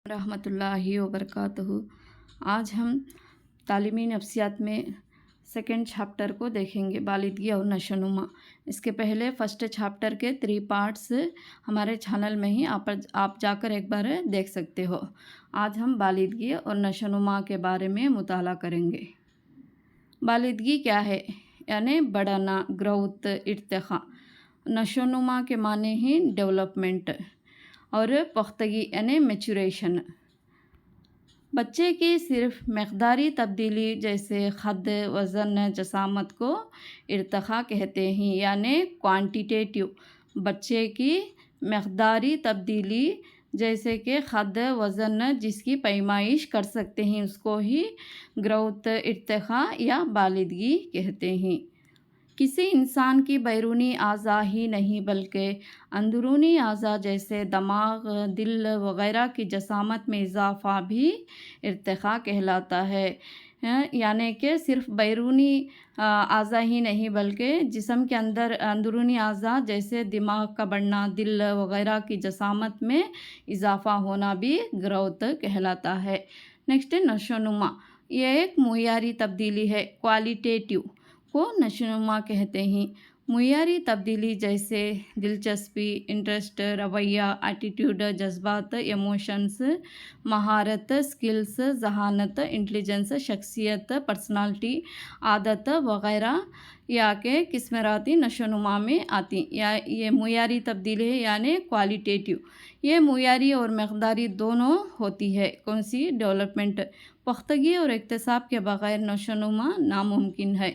रहमतुल्लाहि वबरकातुहू। आज हम तालीमी नफ्सियात में सेकंड चैप्टर को देखेंगे, बालिदगी और नशोनुमा। इसके पहले फर्स्ट चैप्टर के 3 पार्ट्स हमारे चैनल में ही आप जाकर एक बार देख सकते हो। आज हम बालिदगी और नशोनुमा के बारे में मुताला करेंगे। बालिदगी क्या है? यानी बढ़ना, ग्रोथ, इर्तिखा। नशोनुमा के माने ही डेवलपमेंट और पुख्तगी यानी मैच्योरेशन। बच्चे की सिर्फ मकदारी तब्दीली जैसे ख़द, वज़न, जसामत को इर्तिखा कहते हैं, यानी क्वांटिटेटिव। बच्चे की मकदारी तब्दीली जैसे कि ख़द, वज़न जिसकी पैमाइश कर सकते हैं उसको ही ग्रोथ, इर्तिखा या बालिदगी कहते हैं। किसी इंसान की बैरूनी आज़ा ही नहीं बल्कि अंदरूनी आज़ा जैसे दिमाग, दिल वग़ैरह की जसामत में इजाफ़ा भी इर्तिखा कहलाता है। यानी कि सिर्फ बैरूनी आज़ा ही नहीं बल्कि जिस्म के अंदर अंदरूनी आज़ा जैसे दिमाग का बढ़ना, दिल वग़ैरह की जसामत में इजाफ़ा होना भी ग्रोथ कहलाता है। नेक्स्ट है नशोनुमा। ये एक मुयारी तब्दीली है, क्वालिटेटिव को नशोनुमा कहते हैं। मुयारी तब्दीली जैसे दिलचस्पी, इंटरेस्ट, रवैया, एटीट्यूड, जज्बात, इमोशंस, महारत, स्किल्स, जहानत, इंटेलिजेंस, शख्सियत, पर्सनालिटी, आदत वग़ैरह या के किस्मराती नशोनुमा में आती। या ये मुयारी तब्दीली है यानी क्वालिटेटिव। ये मुयारी और मकदारी दोनों होती है। कौन सी? डेवलपमेंट। पुख्तगी और इक्तिसाब के बग़ैर नशोनुमा नामुमकिन है।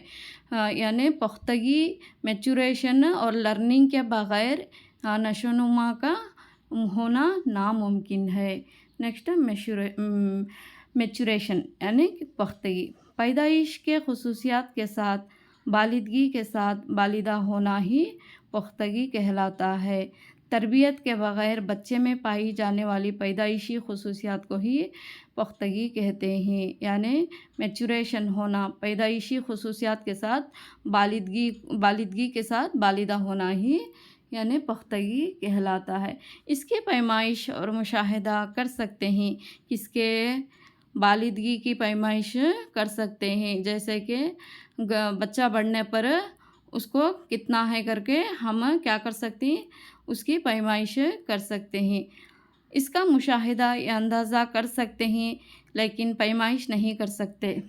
यानी पुख्तगी, मैच्योरेशन और लर्निंग के बग़ैर नशोनुमा का होना नामुमकिन है। नेक्स्ट मैच्योरेशन यानी पुख्तगी। पैदाइश के खुसूसियात के साथ बालिदगी के साथ बालिदा होना ही पुख्तगी कहलाता है। तरबियत के बग़ैर बच्चे में पाई जाने वाली पैदाइशी खुसूसियात को ही पुख्तगी कहते हैं। यानी मैच्योरेशन होना, पैदाइशी खुसूसियात के साथ बालिदगी के साथ बालिदा होना ही यानी पुख्तगी कहलाता है। इसकी पैमाइश और मुशाहिदा कर सकते हैं। किसके? बालिदगी की पैमाइश कर सकते हैं। जैसे कि बच्चा बढ़ने पर उसको कितना है करके हम क्या कर सकते हैं? उसकी पैमाइश कर सकते हैं। इसका मुशाहिदा या अंदाज़ा कर सकते हैं लेकिन पैमाइश नहीं कर सकते।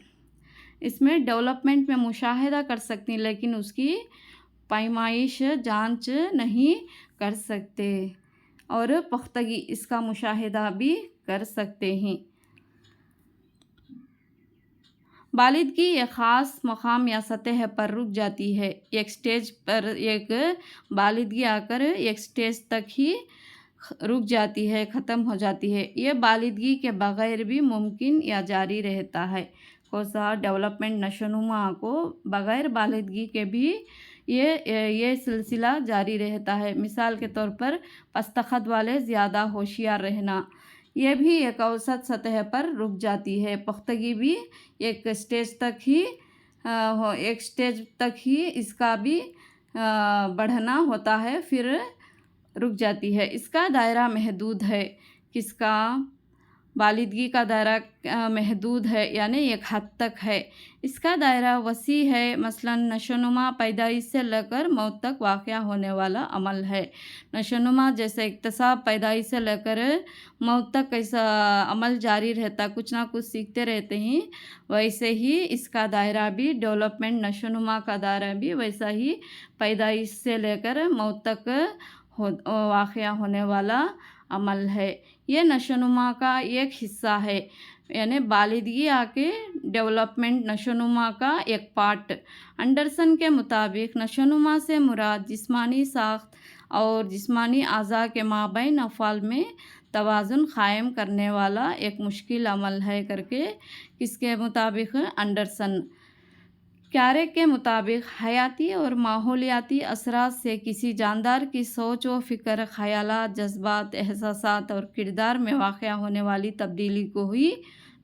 इसमें डेवलपमेंट में मुशाहिदा कर सकते हैं लेकिन उसकी पैमाइश जांच नहीं कर सकते। और पुख्तगी, इसका मुशाहिदा भी कर सकते हैं। बालिदगी एक ख़ास मकाम या सतह पर रुक जाती है। एक स्टेज पर एक बालिदगी आकर एक स्टेज तक ही रुक जाती है, ख़त्म हो जाती है। ये बालिदगी के बग़ैर भी मुमकिन या जारी रहता है। कोसा डेवलपमेंट नशोनुमा को बग़ैर बालिदगी के भी ये सिलसिला जारी रहता है। मिसाल के तौर पर पस्तखत वाले ज़्यादा होशियार रहना, यह भी एक औसत सतह पर रुक जाती है। पुख्तगी भी एक स्टेज तक ही इसका भी बढ़ना होता है, फिर रुक जाती है। इसका दायरा महदूद है। किसका? बालिदगी का दायरा महदूद है यानी एक हद तक है। इसका दायरा वसी है। मसलन नशोनुमा पैदाइश से लेकर मौत तक वाक़या होने वाला अमल है। नशोनुमा जैसे इक्तिसाब पैदाइश से लेकर मौत तक कैसा अमल जारी रहता, कुछ ना कुछ सीखते रहते हैं, वैसे ही इसका दायरा भी डेवलपमेंट नशोनुमा का दायरा भी वैसा ही पैदाइश से लेकर मौत तक वाक़या होने वाला अमल है। ये नशोनुमा का एक हिस्सा है। यानी बालिदगी आके डेवलपमेंट नशोनुमा का एक पार्ट। एंडरसन के मुताबिक नशोनुमा से मुराद जिस्मानी साख्त और जिस्मानी आज़ा के माबैन अफ़आल में तवाज़ुन क़ायम करने वाला एक मुश्किल अमल है करके किसके मुताबिक? एंडरसन। क्यारे के मुताबिक हयाती और माहौलियाती असरात से किसी जानदार की सोच व फ़िक्र, ख़यालात, जज्बात, एहसासात और किरदार में वाक़या होने वाली तब्दीली को ही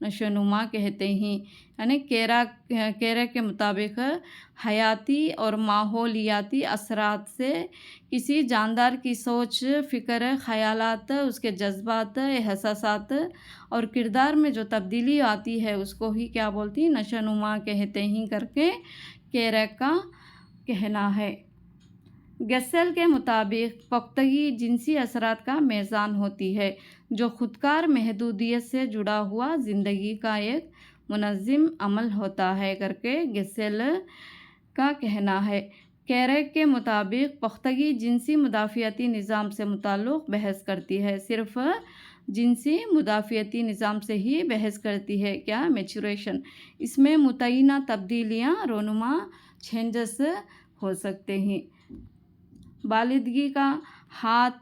नशोनुमा कहते हैं। यानी केरा के मुताबिक हयाती और माहौलियाती असरात से किसी जानदार की सोच, फ़िक्र, ख़यालात, उसके जज्बात, एहसासात और किरदार में जो तब्दीली आती है उसको ही क्या बोलती हैं, नशोनुमा कहते हैं करके केरा का कहना है। गसेल के मुताबिक पुख्तगी जिनसी असरात का मेज़ान होती है जो ख़ुदकार महदूदियत से जुड़ा हुआ ज़िंदगी का एक मुनज़्ज़म अमल होता है करके गसेल का कहना है। कैरेक के मुताबिक पुख्तगी जिनसी मुदाफ़ियाती निज़ाम से मुताल्लिक़ बहस करती है, सिर्फ़ जिनसी मुदाफ़ियाती निज़ाम से ही बहस करती है। क्या? मैच्योरेशन। इसमें मुतय्यना तब्दीलियाँ रोनुमा चेंजेस हो सकते हैं। बालिदगी का हाथ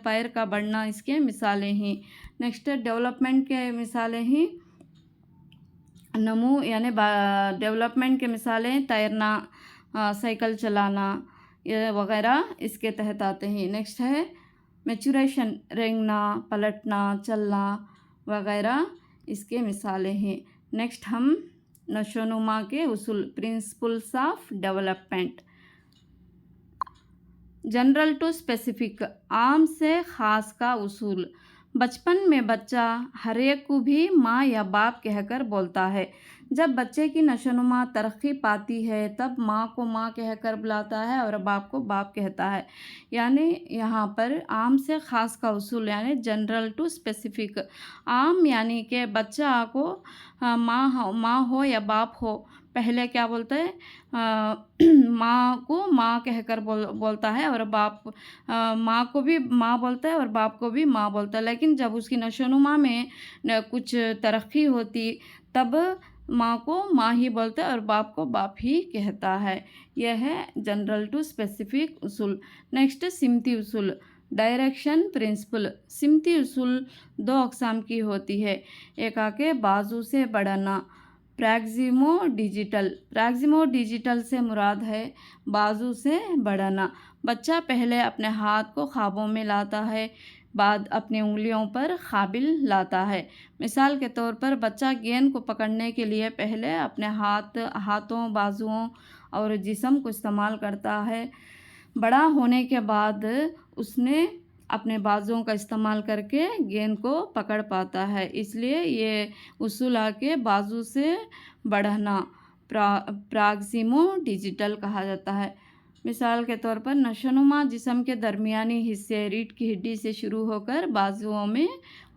पैर का बढ़ना इसके मिसालें हैं। नेक्स्ट डेवलपमेंट के मिसालें हैं। नमू यानी डेवलपमेंट के मिसालें तैरना, साइकिल चलाना ये वगैरह इसके तहत आते हैं। नेक्स्ट है मैच्योरेशन, रेंगना, पलटना, चलना वगैरह इसके मिसालें हैं। नेक्स्ट हम नशोनुमा के उसूल, principles of development. General to specific, आम से ख़ास का उसूल। बचपन में बच्चा हर एक को भी माँ या बाप कहकर बोलता है। जब बच्चे की नशोनुमा तरक्की पाती है तब माँ को माँ कहकर बुलाता है और बाप को बाप कहता है। यानी यहाँ पर आम से ख़ास का उसूल यानी जनरल टू स्पेसिफिक। आम यानी कि बच्चा को माँ हो या बाप हो, पहले क्या बोलता है, माँ को माँ कहकर बोलता है और माँ को भी माँ बोलता है और बाप को भी माँ बोलता है। लेकिन जब उसकी नशोनुमा में कुछ तरक्की होती तब माँ को माँ ही बोलता है और बाप को बाप ही कहता है। यह है जनरल टू स्पेसिफिक उसूल। नेक्स्ट सिमती उसूल, डायरेक्शन प्रिंसिपल। सिमती उसूल दो अक़साम की होती है। एक आके बाजू से बढ़ना, प्रैक्सिमो डिजिटल से मुराद है बाजू से बढ़ना। बच्चा पहले अपने हाथ को ख्वाबों में लाता है, बाद अपनी उंगलियों पर काबिल लाता है। मिसाल के तौर पर बच्चा गेंद को पकड़ने के लिए पहले अपने हाथों, बाजुओं और जिस्म को इस्तेमाल करता है। बड़ा होने के बाद उसने अपने बाजुओं का इस्तेमाल करके गेंद को पकड़ पाता है। इसलिए ये उसूल आके बाजू से बढ़ना प्रैक्सिमो डिजिटल कहा जाता है। मिसाल के तौर पर नशोनुमा जिस्म के दरमियानी हिस्से रीढ़ की हड्डी से शुरू होकर बाजुओं में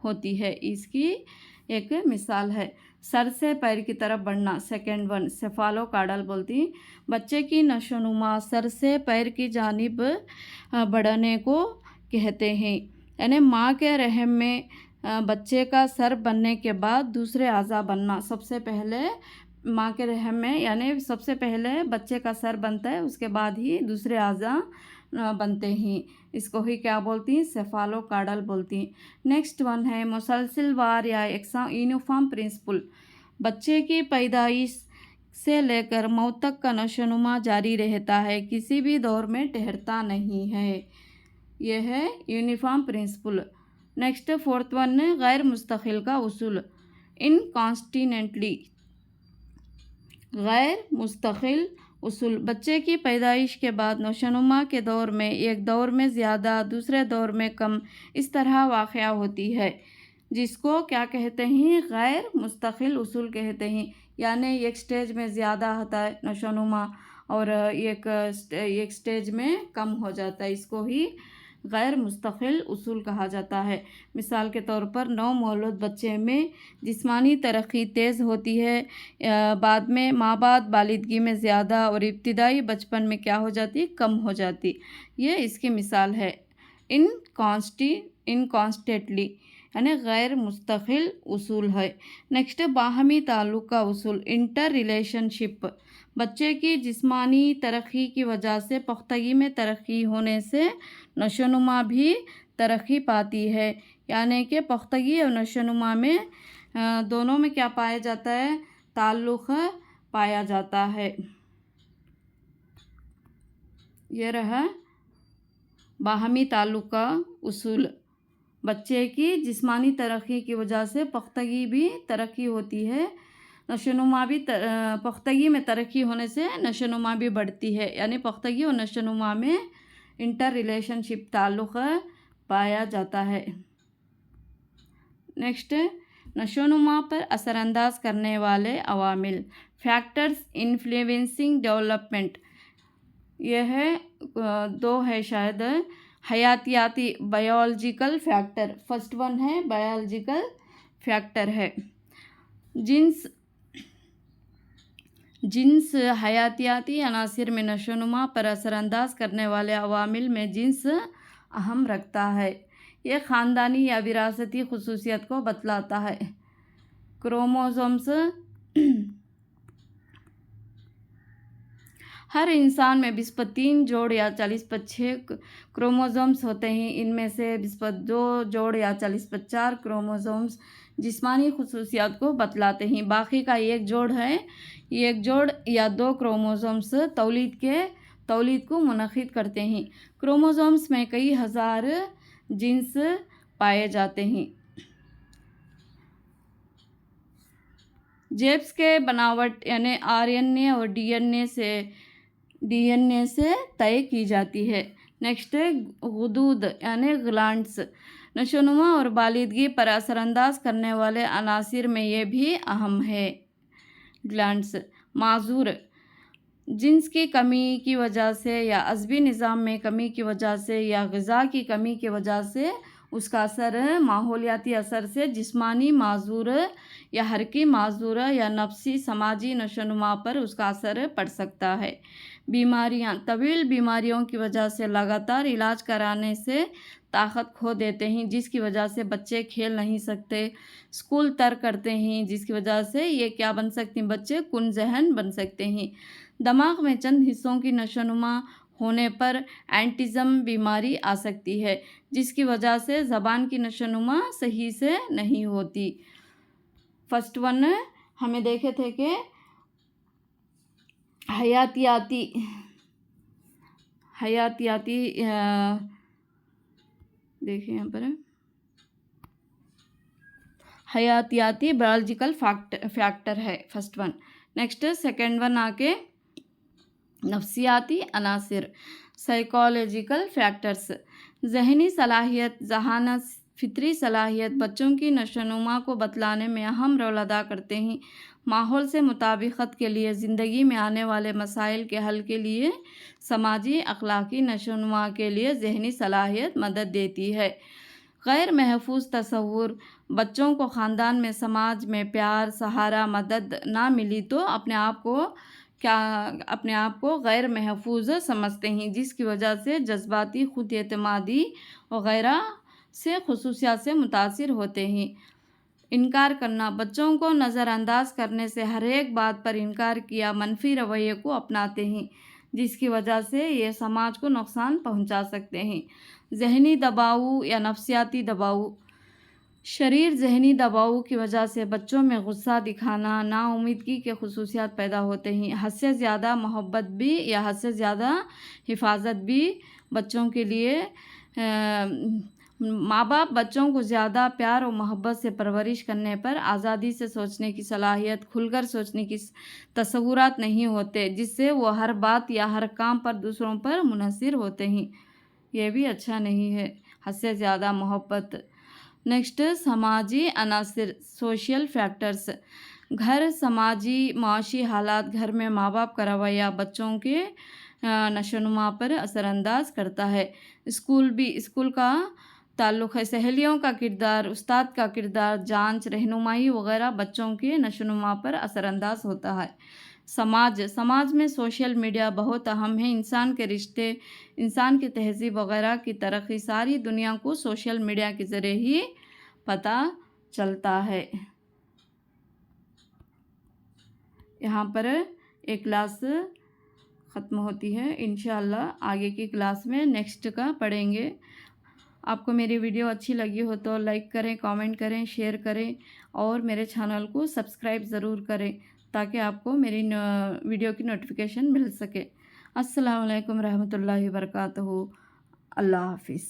होती है। इसकी एक मिसाल है सर से पैर की तरफ बढ़ना, सेकेंड वन सेफालोकार्डल बोलती। बच्चे की नशोनुमा सर से पैर की जानिब बढ़ने को कहते हैं। यानी माँ के रहम में बच्चे का सर बनने के बाद दूसरे आज़ा बनना। सबसे पहले माँ के रहम में यानी सबसे पहले बच्चे का सर बनता है, उसके बाद ही दूसरे आज़ा बनते हैं। इसको ही क्या बोलती हैं, सेफालोकार्डल बोलती हैं। नेक्स्ट वन है मुसलसिलवार या यूनिफॉर्म प्रिंसिपल। बच्चे की पैदाइश से लेकर मौत तक का नशोनुमा जारी रहता है, किसी भी दौर में ठहरता नहीं है। यह है uniform principle. Next fourth one है गैर मुस्तकिल का उसूल, इनकॉन्स्टिनेंटली। गैर मुस्तकिल उसूल, बच्चे की पैदाइश के बाद नशोनुमा के दौर में एक दौर में ज़्यादा, दूसरे दौर में कम, इस तरह वाक़या होती है, जिसको क्या कहते हैं, गैर मुस्तकिल उसूल कहते हैं। यानी एक स्टेज में ज़्यादा होता है नशोनुमा और एक स्टेज में कम हो जाता है। इसको ही गैर मुस्तकिल उसूल कहा जाता है। मिसाल के तौर पर नवमौलूद बच्चे में जिस्मानी तरक्की तेज़ होती है, बाद में माबाद बालिदगी में ज़्यादा और इब्तिदाई बचपन में क्या हो जाती, कम हो जाती। ये इसकी मिसाल है इनकॉन्स्टेंटली यानी गैर मुस्तकिल उसूल है। नेक्स्ट बाहमी ताल्लुक़ का उसूल, इंटर रिलेशनशिप। बच्चे की जिस्मानी तरक्की की वजह से पुख्तगी में तरक्की होने से नशोनुमा भी तरक्की पाती है। यानी कि पुख्तगी और नशोनुमा में दोनों में क्या पाया जाता है, ताल्लुक़ पाया जाता है। यह रहा बाहमी ताल्लुक़ का उसूल। بچے کی جسمانی ترقی کی وجہ سے پختگی بھی ترقی ہوتی ہے، نشوونما بھی پختگی میں ترقی ہونے سے نشوونما بھی بڑھتی ہے، یعنی پختگی اور نشوونما میں انٹر ریلیشن شپ تعلق پایا جاتا ہے۔ نیکسٹ، نشوونما پر اثر انداز کرنے والے عوامل، فیکٹرز انفلوئنسنگ ڈیولپمنٹ، یہ ہے دو ہے شاید، حیاتیاتی بایولوجیکل فیکٹر، فرسٹ ون ہے بایولوجیکل فیکٹر ہے، جنس حیاتیاتی عناصر میں نشوونما پر اثر انداز کرنے والے عوامل میں جنس اہم رکھتا ہے، یہ خاندانی یا وراثتی خصوصیت کو بتلاتا ہے۔ کروموزومز، ہر انسان میں بسمت 3 جوڑ یا 40/6 کروموزومز ہوتے ہیں، ان میں سے بسمت 2 جوڑ یا 40/4 کروموزومز جسمانی خصوصیات کو بتلاتے ہیں، باقی کا ایک جوڑ یا 2 کروموزومز تولید کو منعقد کرتے ہیں۔ کروموزومز میں کئی ہزار جنس پائے جاتے ہیں۔ جیپس کے بناوٹ یعنی RNA اور DNA سے طے کی جاتی ہے۔ نیکسٹ، غدود یعنی گلانڈز، نشوونما اور بالغی پر اثر انداز کرنے والے عناصر میں یہ بھی اہم ہے۔ گلانڈز معذور، جنس کی کمی کی وجہ سے یا عصبی نظام میں کمی کی وجہ سے یا غذا کی کمی کی وجہ سے اس کا اثر ماحولیاتی اثر سے جسمانی معذور یا حرکی معذور یا نفسی سماجی نشوونما پر اس کا اثر پڑ سکتا ہے۔ بیماریاں، طویل بیماریوں کی وجہ سے لگاتار علاج کرانے سے طاقت کھو دیتے ہیں، جس کی وجہ سے بچے کھیل نہیں سکتے، اسکول ترک کرتے ہیں، جس کی وجہ سے یہ کیا بن سکتے ہیں، بچے کن ذہن بن سکتے ہیں۔ دماغ میں چند حصوں کی نشوونما ہونے پر آٹزم بیماری آ سکتی ہے، جس کی وجہ سے زبان کی نشوونما صحیح سے نہیں ہوتی۔ فرسٹ ون ہمیں دیکھے تھے کہ حیاتیاتی دیکھیں یہاں پر حیاتیاتی بایولوجیکل فیکٹر ہے first one. Next second one آ کے نفسیاتی عناصر، سائیکولوجیکل فیکٹرز، ذہنی صلاحیت، ذہانت، فطری صلاحیت بچوں کی نشوونما کو بتلانے میں اہم رول ادا کرتے ہیں۔ ماحول سے مطابقت کے لیے، زندگی میں آنے والے مسائل کے حل کے لیے، سماجی اخلاقی نشوونما کے لیے ذہنی صلاحیت مدد دیتی ہے۔ غیر محفوظ تصور، بچوں کو خاندان میں، سماج میں پیار، سہارا، مدد نہ ملی تو اپنے آپ کو غیر محفوظ سمجھتے ہیں، جس کی وجہ سے جذباتی خود اعتمادی وغیرہ سے خصوصیات سے متاثر ہوتے ہیں۔ انکار کرنا، بچوں کو نظر انداز کرنے سے ہر ایک بات پر انکار کیا منفی رویے کو اپناتے ہیں، جس کی وجہ سے یہ سماج کو نقصان پہنچا سکتے ہیں۔ ذہنی دباؤ یا نفسیاتی دباؤ، شریر ذہنی دباؤ کی وجہ سے بچوں میں غصہ دکھانا، نا امیدگی کے خصوصیات پیدا ہوتے ہیں۔ حد سے زیادہ محبت بھی یا حد سے زیادہ حفاظت بھی بچوں کے لیے، ماں باپ بچوں کو زیادہ پیار و محبت سے پرورش کرنے پر آزادی سے سوچنے کی صلاحیت، کھل کر سوچنے کی تصورات نہیں ہوتے، جس سے وہ ہر بات یا ہر کام پر دوسروں پر منحصر ہوتے ہیں، یہ بھی اچھا نہیں ہے، حد سے زیادہ محبت۔ نیکسٹ، سماجی عناصر، سوشل فیکٹرز، گھر، سماجی معاشی حالات، گھر میں ماں باپ کا رویہ بچوں کے نشوونما پر اثر انداز کرتا ہے۔ اسکول کا تعلق ہے، سہیلیوں کا کردار، استاد کا کردار، جانچ، رہنمائی وغیرہ بچوں کے نشوونما پر اثر انداز ہوتا ہے۔ سماج میں سوشل میڈیا بہت اہم ہے، انسان کے رشتے، انسان کی تہذیب وغیرہ کی ترقی ساری دنیا کو سوشل میڈیا کے ذریعے ہی پتہ چلتا ہے۔ یہاں پر ایک کلاس ختم ہوتی ہے، انشاءاللہ آگے کی کلاس میں نیکسٹ کا پڑھیں گے۔ آپ کو میری ویڈیو اچھی لگی ہو تو لائک کریں، کامنٹ کریں، شیئر کریں اور میرے چینل کو سبسکرائب ضرور کریں تاکہ آپ کو میری ویڈیو کی نوٹیفیکیشن مل سکے۔ السلام علیکم رحمۃ اللہ وبرکاتہ۔ اللہ حافظ۔